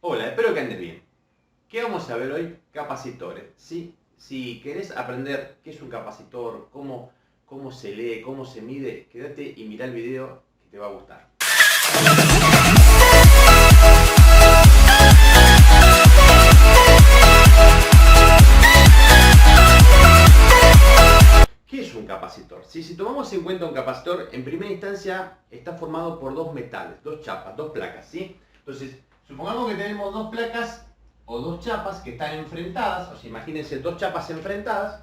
Hola, espero que andes bien. ¿Qué vamos a ver hoy? Capacitores, ¿sí? Si querés aprender qué es un capacitor, cómo se lee, cómo se mide, quédate y mirá el video que te va a gustar. ¿Qué es un capacitor? Si tomamos en cuenta un capacitor, en primera instancia está formado por dos metales, dos chapas, dos placas, ¿sí? Entonces, supongamos que tenemos dos placas o dos chapas que están enfrentadas, o sea, imagínense dos chapas enfrentadas,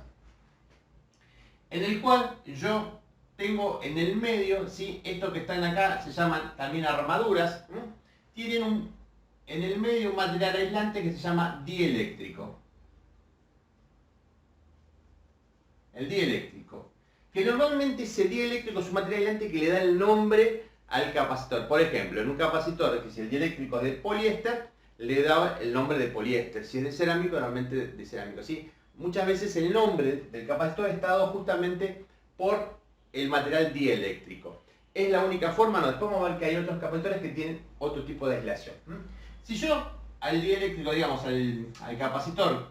en el cual yo tengo en el medio, ¿sí? Estos que están acá se llaman también armaduras, ¿sí? Tienen en el medio un material aislante que se llama dieléctrico. El dieléctrico. Que normalmente ese dieléctrico es un material aislante que le da el nombre al capacitor. Por ejemplo, en un capacitor, que si el dieléctrico es de poliéster, le da el nombre de poliéster. Si es de cerámico, normalmente de cerámico. ¿Sí? Muchas veces el nombre del capacitor está dado justamente por el material dieléctrico. Es la única forma, no, después vamos a ver que hay otros capacitores que tienen otro tipo de aislación. Si yo al dieléctrico, digamos, al capacitor,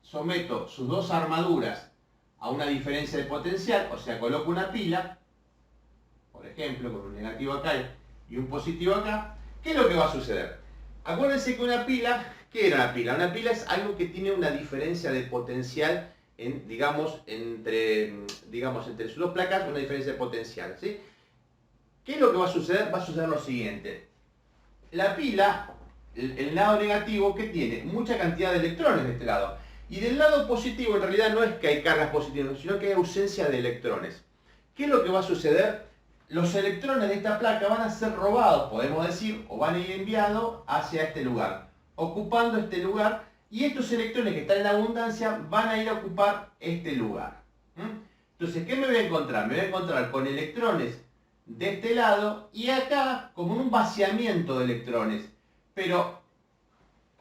someto sus dos armaduras a una diferencia de potencial, o sea, coloco una pila, por ejemplo, con un negativo acá y un positivo acá, ¿qué es lo que va a suceder? Acuérdense que una pila, ¿qué era una pila? Una pila es algo que tiene una diferencia de potencial, entre sus dos placas, una diferencia de potencial, ¿sí? ¿Qué es lo que va a suceder? Va a suceder lo siguiente. La pila, el lado negativo, ¿qué tiene? Mucha cantidad de electrones de este lado. Y del lado positivo, en realidad no es que hay cargas positivas, sino que hay ausencia de electrones. ¿Qué es lo que va a suceder? Los electrones de esta placa van a ser robados, podemos decir, o van a ir enviados hacia este lugar, ocupando este lugar, y estos electrones que están en abundancia van a ir a ocupar este lugar. Entonces, ¿qué me voy a encontrar? Me voy a encontrar con electrones de este lado y acá como un vaciamiento de electrones. Pero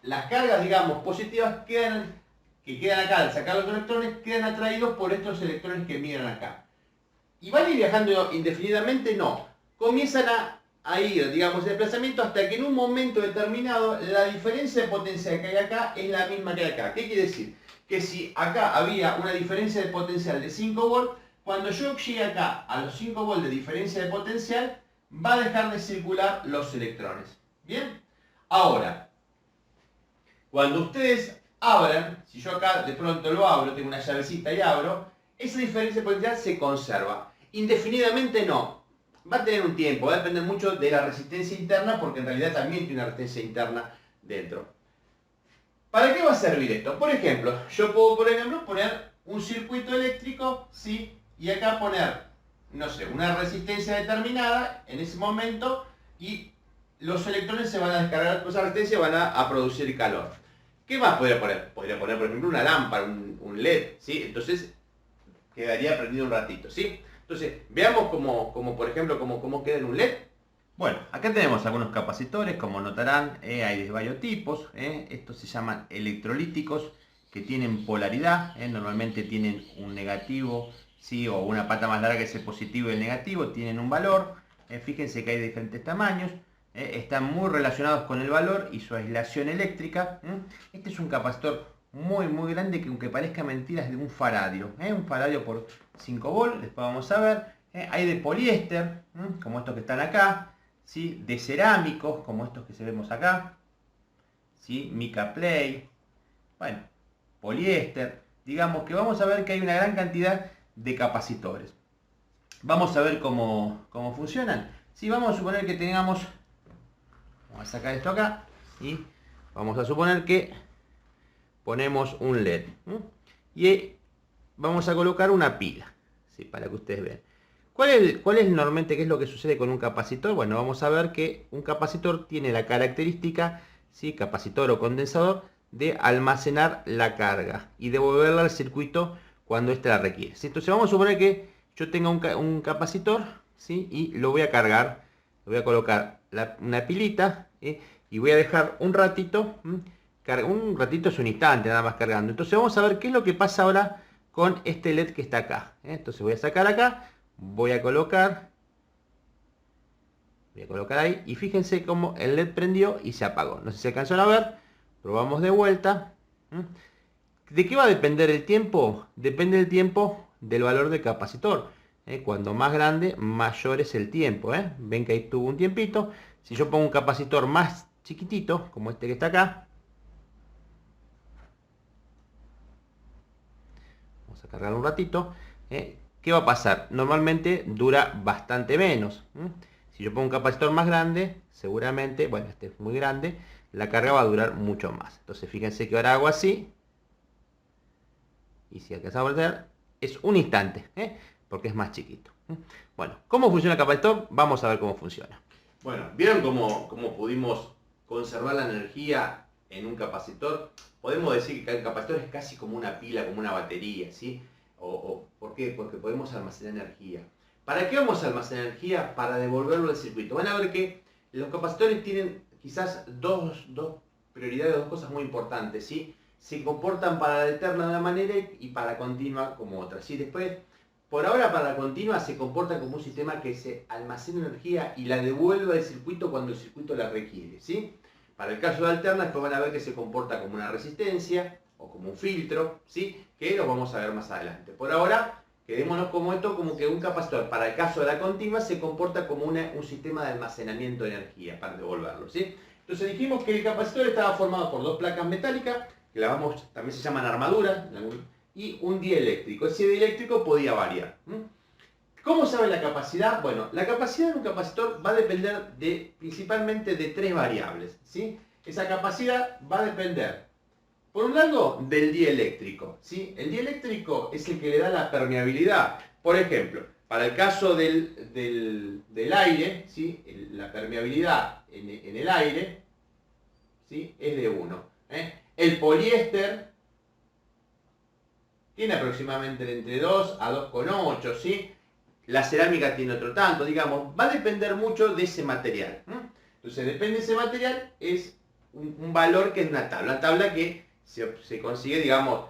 las cargas, digamos, positivas que quedan acá al sacar los electrones, quedan atraídos por estos electrones que miran acá. ¿Y van a ir viajando indefinidamente? No. Comienzan a ir, digamos, en desplazamiento hasta que en un momento determinado la diferencia de potencia que hay acá es la misma que hay acá. ¿Qué quiere decir? Que si acá había una diferencia de potencial de 5 volts, cuando yo llegue acá a los 5 volts de diferencia de potencial, va a dejar de circular los electrones. ¿Bien? Ahora, cuando ustedes abran, si yo acá de pronto lo abro, tengo una llavecita y abro, esa diferencia de potencial se conserva. Indefinidamente no. Va a tener un tiempo, va a depender mucho de la resistencia interna, porque en realidad también tiene una resistencia interna dentro. ¿Para qué va a servir esto? Por ejemplo, yo puedo, poner un circuito eléctrico, ¿sí? Y acá poner, no sé, una resistencia determinada en ese momento y los electrones se van a descargar con esa resistencia y van a producir calor. ¿Qué más podría poner? Podría poner, por ejemplo, una lámpara, un LED, ¿sí? Entonces quedaría prendido un ratito, ¿sí? Entonces, veamos por ejemplo, cómo queda en un LED. Bueno, acá tenemos algunos capacitores, como notarán, hay de varios tipos. Estos se llaman electrolíticos, que tienen polaridad, normalmente tienen un negativo, ¿sí? O una pata más larga que es el positivo y el negativo, tienen un valor. Fíjense que hay diferentes tamaños. Están muy relacionados con el valor y su aislación eléctrica. Este es un capacitor muy grande que, aunque parezca mentira, es de un faradio. Un faradio por 5 volts, después vamos a ver. Hay de poliéster, como estos que están acá, ¿sí? De cerámicos, como estos que vemos acá, ¿sí? Mica Play, bueno, poliéster. Digamos que vamos a ver que hay una gran cantidad de capacitores. Vamos a ver cómo funcionan. Si vamos a suponer que tengamos, vamos a sacar esto acá y vamos a suponer que ponemos un LED y vamos a colocar una pila, ¿sí? Para que ustedes vean. ¿Cuál es normalmente qué es lo que sucede con un capacitor? Bueno, vamos a ver que un capacitor tiene la característica, ¿sí? Capacitor o condensador, de almacenar la carga y devolverla al circuito cuando éste la requiere, ¿sí? Entonces vamos a suponer que yo tenga un capacitor, ¿sí? Y lo voy a cargar, le voy a colocar una pilita, y voy a dejar un ratito, un ratito es un instante nada más cargando. Entonces vamos a ver qué es lo que pasa ahora con este LED que está acá. Entonces voy a sacar acá, voy a colocar Voy a colocar ahí y fíjense cómo el LED prendió y se apagó. No sé si alcanzaron a ver. Probamos de vuelta. ¿De qué va a depender el tiempo? Depende del tiempo del valor del capacitor. Cuando más grande, mayor es el tiempo. Ven que ahí tuvo un tiempito. Si yo pongo un capacitor más chiquitito, como este que está acá. Vamos a cargarlo un ratito. ¿Qué va a pasar? Normalmente dura bastante menos. Si yo pongo un capacitor más grande, seguramente, bueno, este es muy grande, la carga va a durar mucho más. Entonces fíjense que ahora hago así. Y si alcanzamos a ver, es un instante, porque es más chiquito. Bueno, ¿cómo funciona el capacitor? Vamos a ver cómo funciona. Bueno, ¿vieron cómo pudimos conservar la energía en un capacitor? Podemos decir que el capacitor es casi como una pila, como una batería, ¿sí? ¿Por qué? Porque podemos almacenar energía. ¿Para qué vamos a almacenar energía? Para devolverlo al circuito. Van a ver que los capacitores tienen quizás dos prioridades, dos cosas muy importantes, ¿sí? Se comportan para la alterna de una manera y para la continua como otra, ¿sí? Después, por ahora para la continua se comporta como un sistema que se almacena energía y la devuelve al circuito cuando el circuito la requiere, ¿sí? Para el caso de alterna, después van a ver que se comporta como una resistencia o como un filtro, ¿sí? Que lo vamos a ver más adelante. Por ahora, quedémonos como esto, como que un capacitor para el caso de la continua se comporta como un sistema de almacenamiento de energía para devolverlo, ¿sí? Entonces dijimos que el capacitor estaba formado por dos placas metálicas, que también se llaman armaduras, y un dieléctrico. Ese dieléctrico podía variar. ¿Cómo sabe la capacidad? Bueno, la capacidad de un capacitor va a depender principalmente de tres variables, ¿sí? Esa capacidad va a depender, por un lado, del dieléctrico, ¿sí? El dieléctrico es el que le da la permeabilidad. Por ejemplo, para el caso del aire, ¿sí? La permeabilidad en el aire, ¿sí? Es de 1. El poliéster tiene aproximadamente entre 2 a 2,8, ¿sí? La cerámica tiene otro tanto, digamos, va a depender mucho de ese material. Entonces, depende de ese material, es un valor que es una tabla que se consigue, digamos,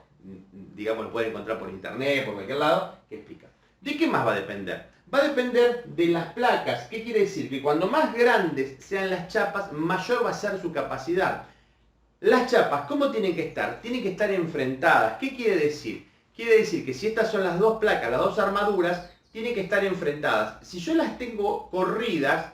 lo pueden encontrar por internet, por cualquier lado, que explica. ¿De qué más va a depender? Va a depender de las placas. ¿Qué quiere decir? Que cuando más grandes sean las chapas, mayor va a ser su capacidad. Las chapas, ¿cómo tienen que estar? Tienen que estar enfrentadas. ¿Qué quiere decir? Quiere decir que si estas son las dos placas, las dos armaduras, tienen que estar enfrentadas. Si yo las tengo corridas,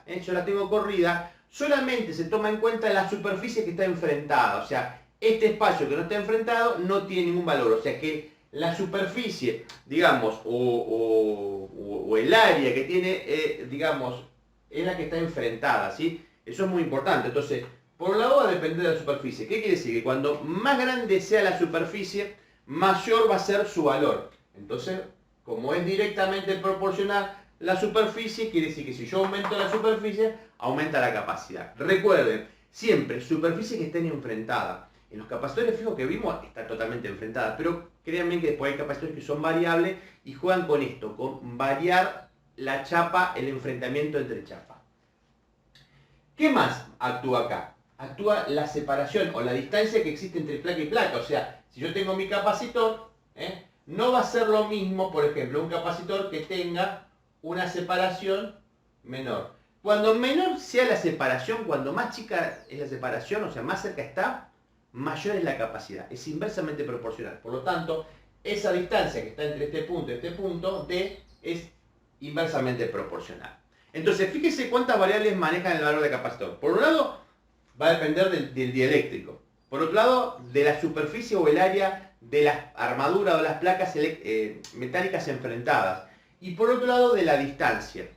solamente se toma en cuenta la superficie que está enfrentada. O sea, este espacio que no está enfrentado no tiene ningún valor. O sea que la superficie, digamos, o el área que tiene, digamos, es la que está enfrentada, ¿sí? Eso es muy importante. Entonces, por un lado va a depender de la superficie. ¿Qué quiere decir? Que cuando más grande sea la superficie, mayor va a ser su valor. Entonces, como es directamente proporcional la superficie, quiere decir que si yo aumento la superficie, aumenta la capacidad. Recuerden, siempre superficie que estén enfrentadas. En los capacitores fijos que vimos están totalmente enfrentadas, pero créanme que después hay capacitores que son variables y juegan con esto, con variar la chapa, el enfrentamiento entre chapas. ¿Qué más actúa acá? Actúa la separación o la distancia que existe entre placa y placa. O sea, si yo tengo mi capacitor, no va a ser lo mismo, por ejemplo, un capacitor que tenga una separación menor. Cuando menor sea la separación, cuando más chica es la separación, o sea, más cerca está, mayor es la capacidad. Es inversamente proporcional. Por lo tanto, esa distancia que está entre este punto y este punto, D, es inversamente proporcional. Entonces, fíjese cuántas variables manejan el valor de capacitor. Por un lado, va a depender del dieléctrico. Por otro lado, de la superficie o el área de las armaduras o las placas metálicas enfrentadas. Y por otro lado, de la distancia.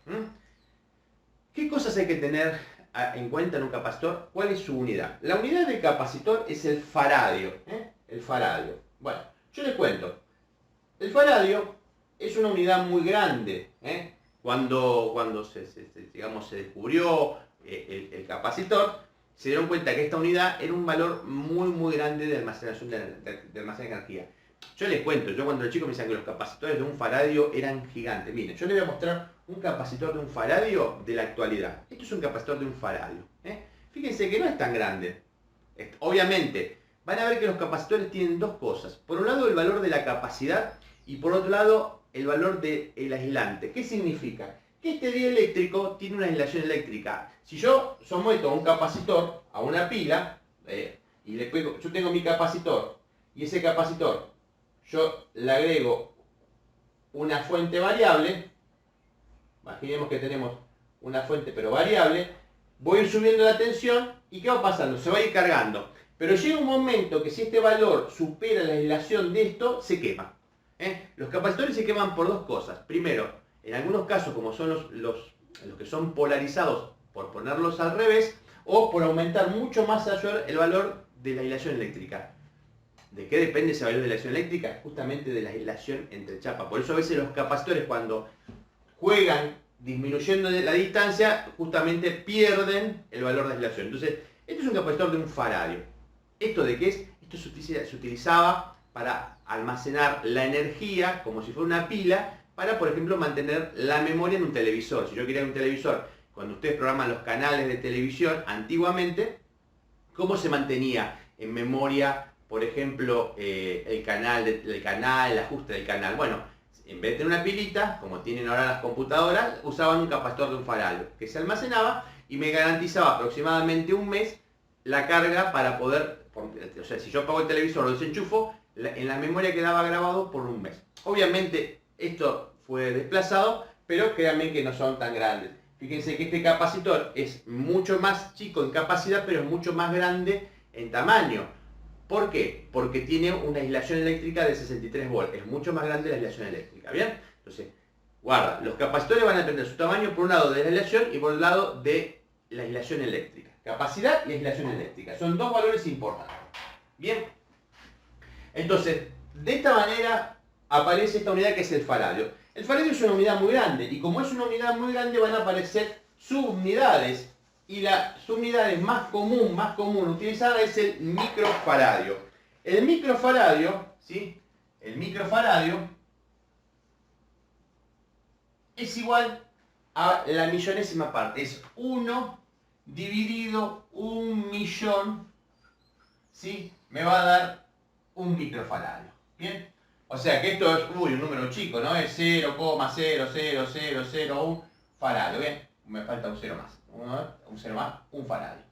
¿Qué cosas hay que tener en cuenta en un capacitor? ¿Cuál es su unidad? La unidad del capacitor es el faradio. El faradio. Bueno, yo les cuento. El faradio es una unidad muy grande. Cuando se descubrió el capacitor, se dieron cuenta que esta unidad era un valor muy grande de almacenación de energía. Yo les cuento, cuando era chico me decían que los capacitores de un faradio eran gigantes. Miren, yo les voy a mostrar un capacitor de un faradio de la actualidad. Esto es un capacitor de un faradio. Fíjense que no es tan grande. Obviamente, van a ver que los capacitores tienen dos cosas. Por un lado, el valor de la capacidad y por otro lado, el valor del aislante. ¿Qué significa? que este dieléctrico tiene una aislación eléctrica. Si yo someto a un capacitor a una pila, y yo tengo mi capacitor, y ese capacitor yo le agrego una fuente variable, imaginemos que tenemos una fuente pero variable, voy a ir subiendo la tensión y ¿qué va pasando? Se va a ir cargando. Pero llega un momento que si este valor supera la aislación de esto, se quema. Los capacitores se queman por dos cosas. Primero, en algunos casos, como son los que son polarizados, por ponerlos al revés, o por aumentar mucho más allá el valor de la aislación eléctrica. ¿De qué depende ese valor de la aislación eléctrica? Justamente de la aislación entre chapas. Por eso a veces los capacitores cuando juegan disminuyendo la distancia, justamente pierden el valor de aislación. Entonces, esto es un capacitor de un faradio. ¿Esto de qué es? Esto se utilizaba para almacenar la energía, como si fuera una pila, para, por ejemplo, mantener la memoria en un televisor. Si yo quería un televisor, cuando ustedes programan los canales de televisión, antiguamente, ¿cómo se mantenía en memoria, por ejemplo, el ajuste del canal? Bueno, en vez de tener una pilita, como tienen ahora las computadoras, usaban un capacitor de un faradio, que se almacenaba y me garantizaba aproximadamente un mes la carga para poder, o sea, si yo apago el televisor o lo desenchufo, en la memoria quedaba grabado por un mes. Obviamente esto fue desplazado, pero créanme que no son tan grandes. Fíjense que este capacitor es mucho más chico en capacidad, pero es mucho más grande en tamaño. ¿Por qué? Porque tiene una aislación eléctrica de 63 volts. Es mucho más grande la aislación eléctrica. ¿Bien? Entonces, guarda, los capacitores van a depender de su tamaño por un lado de la aislación y por el lado de la aislación eléctrica. Capacidad y aislación eléctrica. Son dos valores importantes. Bien. Entonces, de esta manera aparece esta unidad que es el faradio. El faradio es una unidad muy grande y como es una unidad muy grande van a aparecer subunidades. Y la subunidad más común utilizada es el microfaradio. El microfaradio, ¿sí? El microfaradio es igual a la millonésima parte. Es 1 dividido 1.000.000, ¿sí? Me va a dar un microfaradio. ¿Bien? O sea que esto es un número chico, ¿no? Es 0,00001 faradio. ¿Bien? Me falta un 0 más. Un 0 más, un faradio.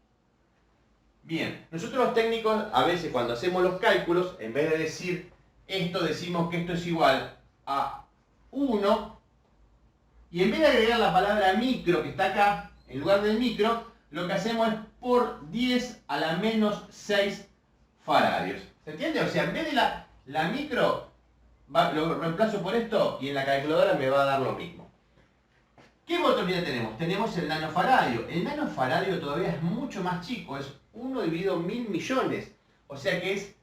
Bien, nosotros los técnicos a veces cuando hacemos los cálculos, en vez de decir esto, decimos que esto es igual a 1, y en vez de agregar la palabra micro que está acá, en lugar del micro, lo que hacemos es por 10 a la menos 6 faradios. ¿Se entiende? O sea, en vez de la micro, lo reemplazo por esto y en la calculadora me va a dar lo mismo. ¿Qué otra unidad tenemos? Tenemos el nanofaradio. El nanofaradio todavía es mucho más chico, es 1 dividido 1.000.000.000. O sea que es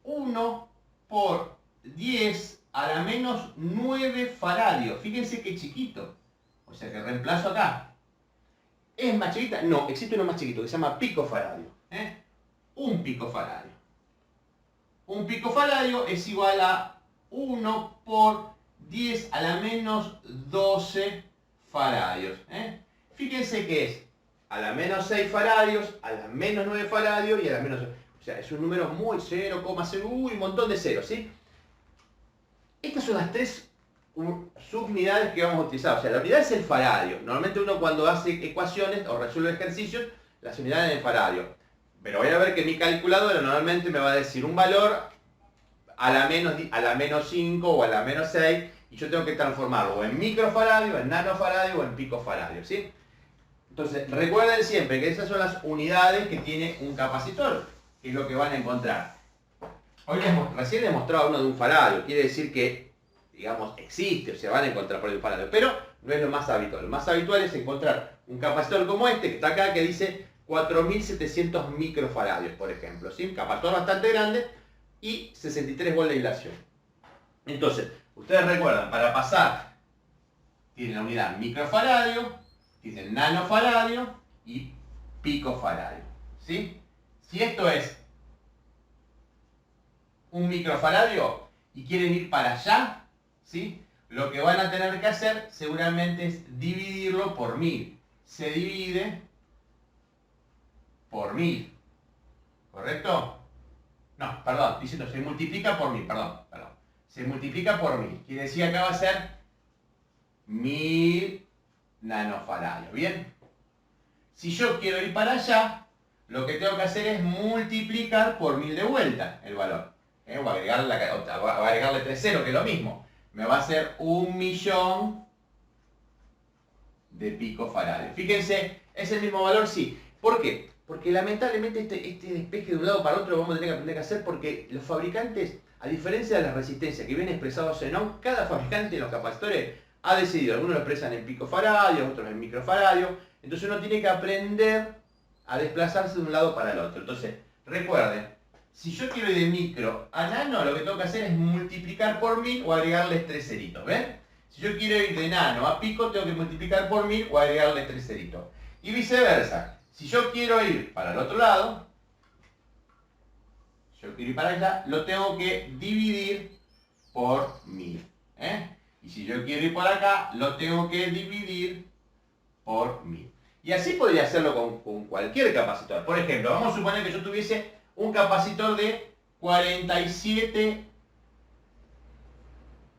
1 por 10 a la menos 9 faradios. Fíjense qué chiquito. O sea que reemplazo acá. ¿Es más chiquita? No, existe uno más chiquito que se llama picofaradio. Un picofaradio. Un picofaradio es igual a 1 por 10 a la menos 12 faradios. Fíjense que es a la menos 6 faradios, a la menos 9 faradios y a la menos... O sea, es un número muy 0,0, un montón de ceros, ¿sí? Estas son las tres subunidades que vamos a utilizar. O sea, la unidad es el faradio. Normalmente uno cuando hace ecuaciones o resuelve ejercicios, las unidades del faradio. Pero voy a ver que mi calculadora normalmente me va a decir un valor a la menos 5 o a la menos 6 y yo tengo que transformarlo o en microfaradio, en nanofaradio o en picofaradio, ¿sí? Entonces, recuerden siempre que esas son las unidades que tiene un capacitor, que es lo que van a encontrar. Hoy recién les mostraba uno de un faradio, quiere decir que, digamos, existe, o sea, van a encontrar por el faradio, pero no es lo más habitual. Lo más habitual es encontrar un capacitor como este, que está acá, que dice 4700 microfaradios, por ejemplo, ¿sí? Un capacitor bastante grande y 63 volts de aislación. Entonces, ustedes recuerdan, para pasar, tienen la unidad microfaradio, tienen nanofaradio y picofaradio, ¿sí? Si esto es un microfaradio y quieren ir para allá, ¿sí? Lo que van a tener que hacer seguramente es dividirlo por 1000. Se divide por 1000. ¿Correcto? No, perdón, diciendo se multiplica por 1000, perdón. Se multiplica por 1000. Quiere decir que acá va a ser 1000 nanofaradios. ¿Bien? Si yo quiero ir para allá, lo que tengo que hacer es multiplicar por 1000 de vuelta el valor. O agregarle 3 ceros, que es lo mismo. Me va a hacer 1.000.000 de picofaradios. Fíjense, ¿es el mismo valor? Sí. ¿Por qué? Porque lamentablemente este despeje de un lado para otro lo vamos a tener que aprender a hacer porque los fabricantes, a diferencia de las resistencias que vienen expresados en ohm, cada fabricante en los capacitores ha decidido, algunos lo expresan en picofaradios, otros en microfaradios, entonces uno tiene que aprender a desplazarse de un lado para el otro. Entonces, recuerden, si yo quiero ir de micro a nano, lo que tengo que hacer es multiplicar por 1000 o agregarles 3 ceritos, ¿ven? Si yo quiero ir de nano a pico, tengo que multiplicar por 1000 o agregarles 3 ceritos. Y viceversa. Si yo quiero ir para el otro lado, yo quiero ir para allá, lo tengo que dividir por 1000. Y si yo quiero ir por acá, lo tengo que dividir por 1000. Y así podría hacerlo con cualquier capacitor. Por ejemplo, vamos a suponer que yo tuviese un capacitor de 47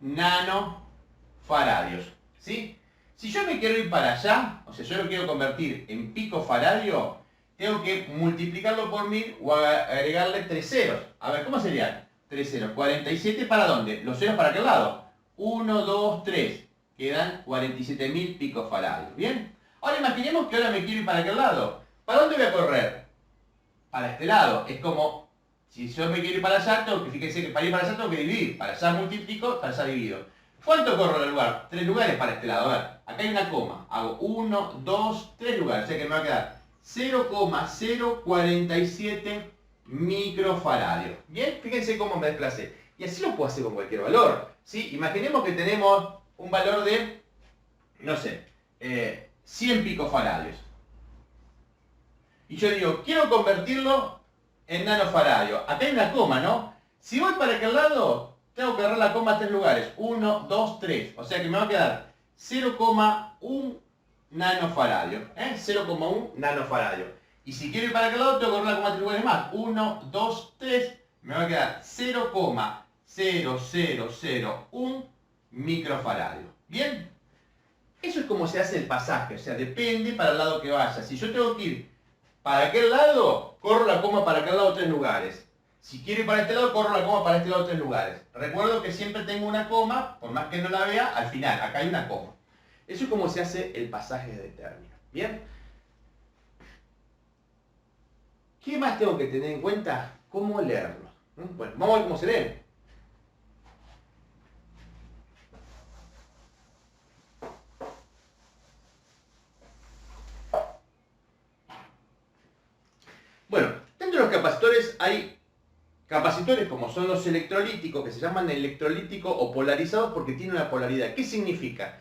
nanofaradios. ¿Sí? Si yo me quiero ir para allá, o sea, yo lo quiero convertir en picofaradio, tengo que multiplicarlo por 1000 o agregarle 3 ceros. A ver, ¿cómo serían? 3 ceros. 47 ¿para dónde? Los ceros para aquel lado. 1, 2, 3. Quedan 47.000 picofaradios. ¿Bien? Ahora imaginemos que ahora me quiero ir para aquel lado. ¿Para dónde voy a correr? Para este lado. Es como, si yo me quiero ir para allá, tengo que, fíjense que para ir para allá tengo que dividir. Para allá multiplico, para allá divido. ¿Cuánto corro en el lugar? 3 lugares para este lado. A ver, acá hay una coma. Hago 1, 2, 3 lugares. O sea que me va a quedar 0,047 microfaradios. Bien, fíjense cómo me desplacé. Y así lo puedo hacer con cualquier valor. ¿Sí? Imaginemos que tenemos un valor de, no sé, 100 picofaradios. Y yo digo, quiero convertirlo en nanofaradios. Acá hay una coma, ¿no? Si voy para aquel lado, tengo que agarrar la coma a 3 lugares. 1, 2, 3. O sea que me va a quedar 0,1 nanofaradio. 0,1 nanofaradio. Y si quiero ir para aquel lado, tengo que agarrar la coma a 3 lugares más. 1, 2, 3. Me va a quedar 0,0001 microfaradio. ¿Bien? Eso es como se hace el pasaje. O sea, depende para el lado que vaya. Si yo tengo que ir para aquel lado, corro la coma para aquel lado 3 lugares. Si quiero ir para este lado, corro la coma para este lado 3 lugares. Recuerdo que siempre tengo una coma, por más que no la vea, al final, acá hay una coma. Eso es como se hace el pasaje de término. ¿Bien? ¿Qué más tengo que tener en cuenta? ¿Cómo leerlo? Bueno, vamos a ver cómo se lee. Bueno, dentro de los capacitores hay capacitores como son los electrolíticos, que se llaman electrolíticos o polarizados porque tienen una polaridad. ¿Qué significa?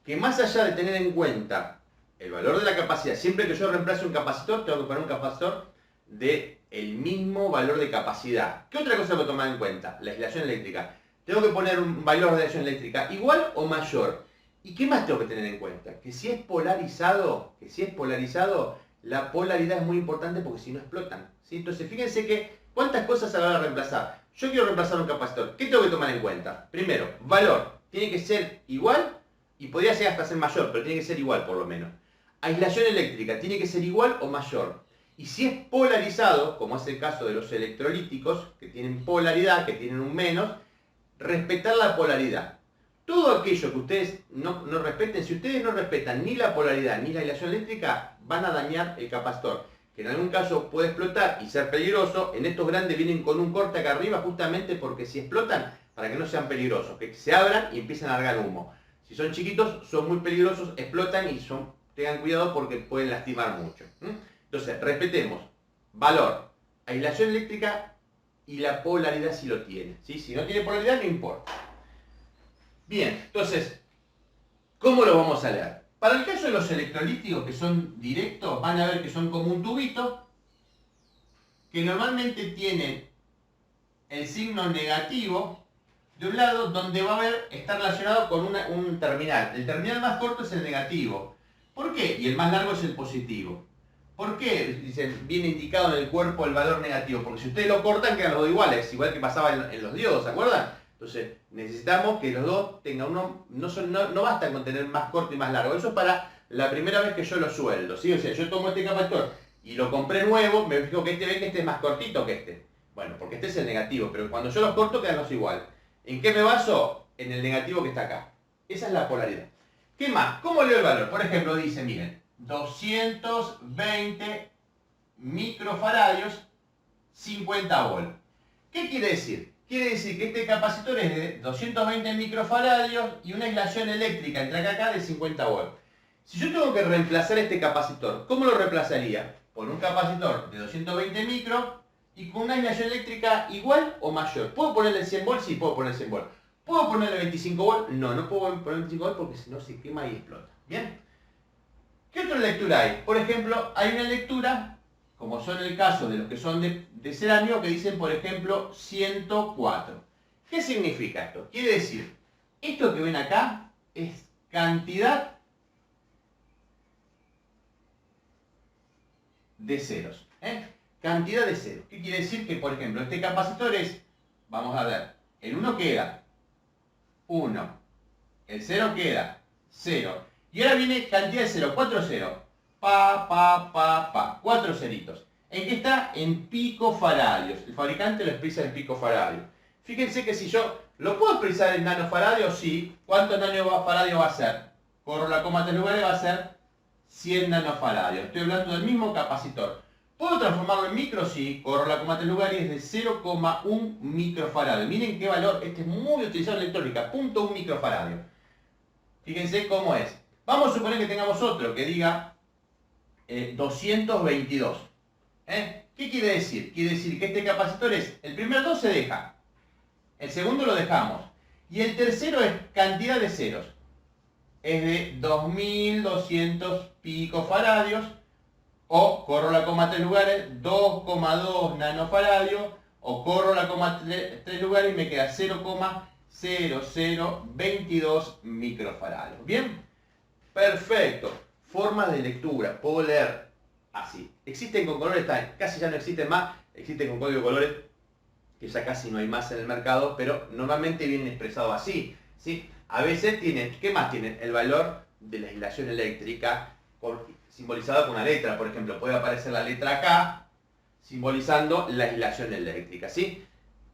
Que más allá de tener en cuenta el valor de la capacidad, siempre que yo reemplace un capacitor, tengo que poner un capacitor del mismo valor de capacidad. ¿Qué otra cosa tengo que tomar en cuenta? La aislación eléctrica. Tengo que poner un valor de aislación eléctrica igual o mayor. ¿Y qué más tengo que tener en cuenta? Que si es polarizado, la polaridad es muy importante porque si no explotan. ¿Sí? Entonces fíjense que ¿cuántas cosas se van a reemplazar? Yo quiero reemplazar un capacitor. ¿Qué tengo que tomar en cuenta? Primero, valor. Tiene que ser igual y podría ser hasta ser mayor, pero tiene que ser igual por lo menos. Aislación eléctrica. Tiene que ser igual o mayor. Y si es polarizado, como es el caso de los electrolíticos, que tienen polaridad, que tienen un menos, respetar la polaridad. Todo aquello que ustedes no respeten, si ustedes no respetan ni la polaridad ni la aislación eléctrica, van a dañar el capacitor, que en algún caso puede explotar y ser peligroso. En estos grandes vienen con un corte acá arriba justamente porque si explotan, para que no sean peligrosos, que se abran y empiezan a largar humo. Si son chiquitos, son muy peligrosos, explotan y tengan cuidado porque pueden lastimar mucho. Entonces, respetemos valor, aislación eléctrica y la polaridad si lo tiene. ¿Sí? Si no tiene polaridad, no importa. Bien, entonces, ¿cómo lo vamos a leer? Para el caso de los electrolíticos que son directos, van a ver que son como un tubito, que normalmente tienen el signo negativo de un lado, donde va a estar relacionado con un terminal. El terminal más corto es el negativo. ¿Por qué? Y el más largo es el positivo. ¿Por qué? Dicen, viene indicado en el cuerpo el valor negativo. Porque si ustedes lo cortan, quedan los dos iguales, igual que pasaba en los diodos, ¿se acuerdan? Entonces, necesitamos que los dos tengan uno, no basta con tener más corto y más largo. Eso es para la primera vez que yo lo sueldo, ¿sí? O sea, yo tomo este capacitor y lo compré nuevo, me fijo que este es más cortito que este. Bueno, porque este es el negativo, pero cuando yo los corto quedan los igual. ¿En qué me baso? En el negativo que está acá. Esa es la polaridad. ¿Qué más? ¿Cómo leo el valor? Por ejemplo, dice, miren, 220 microfaradios, 50 volt. ¿Qué quiere decir? Quiere decir que este capacitor es de 220 microfaradios y una aislación eléctrica entre acá de 50 volt. Si yo tengo que reemplazar este capacitor, ¿cómo lo reemplazaría? Por un capacitor de 220 micro y con una aislación eléctrica igual o mayor. ¿Puedo ponerle 100 volt? Sí, puedo ponerle 100 volt. ¿Puedo ponerle 25 volt? No, no puedo ponerle 25 volt porque si no se quema y explota. ¿Bien? ¿Qué otra lectura hay? Por ejemplo, hay una lectura, como son el caso de los que son de cerámico, que dicen, por ejemplo, 104. ¿Qué significa esto? Quiere decir, esto que ven acá es cantidad de ceros. Cantidad de ceros. ¿Qué quiere decir? Que, por ejemplo, este capacitor es, vamos a ver, el 1 queda 1, el 0 queda 0. Y ahora viene cantidad de 0, 4 ceros. 4 ceritos. ¿En qué está? En picofaradios. El fabricante lo expresa en picofaradios. Fíjense que si yo lo puedo expresar en nanofaradios, sí. ¿Cuántos nanofaradios va a ser? Corro la coma 3 lugares, va a ser 100 nanofaradios. Estoy hablando del mismo capacitor. ¿Puedo transformarlo en micro? Sí. Corro la coma 3 lugares y es de 0,1 microfaradio. Miren qué valor. Este es muy utilizado en electrónica. 0,1 microfaradio. Fíjense cómo es. Vamos a suponer que tengamos otro que diga 222. ¿Qué quiere decir? Quiere decir que este capacitor es, el primer 2 se deja, el segundo lo dejamos, y el tercero es cantidad de ceros. Es de 2200 picofaradios, o corro la coma 3 lugares, 2,2 nanofaradios, o corro la coma 3 lugares y me queda 0,0022 microfaradios. ¿Bien? Perfecto. Formas de lectura. Puedo leer así. Existen con colores, casi ya no existen más. Existen con código de colores, que ya casi no hay más en el mercado, pero normalmente vienen expresados así, ¿sí? A veces tienen, ¿qué más tienen? El valor de la aislación eléctrica, simbolizado con una letra. Por ejemplo, puede aparecer la letra K, simbolizando la aislación eléctrica, ¿sí?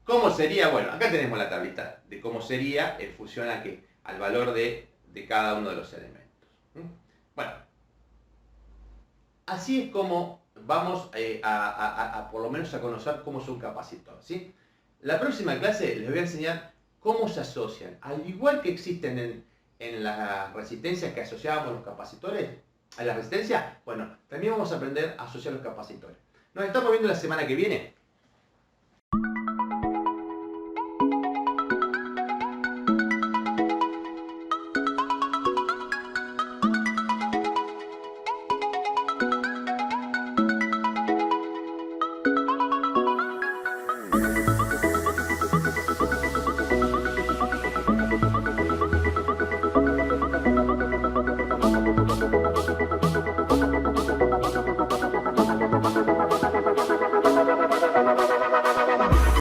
¿Cómo sería? Bueno, acá tenemos la tablita de cómo sería en función al valor de cada uno de los elementos. Bueno, así es como vamos por lo menos a conocer cómo es un capacitor, ¿sí? La próxima clase les voy a enseñar cómo se asocian. Al igual que existen en las resistencias que asociábamos los capacitores, a la resistencia, bueno, también vamos a aprender a asociar los capacitores. Nos estamos viendo la semana que viene.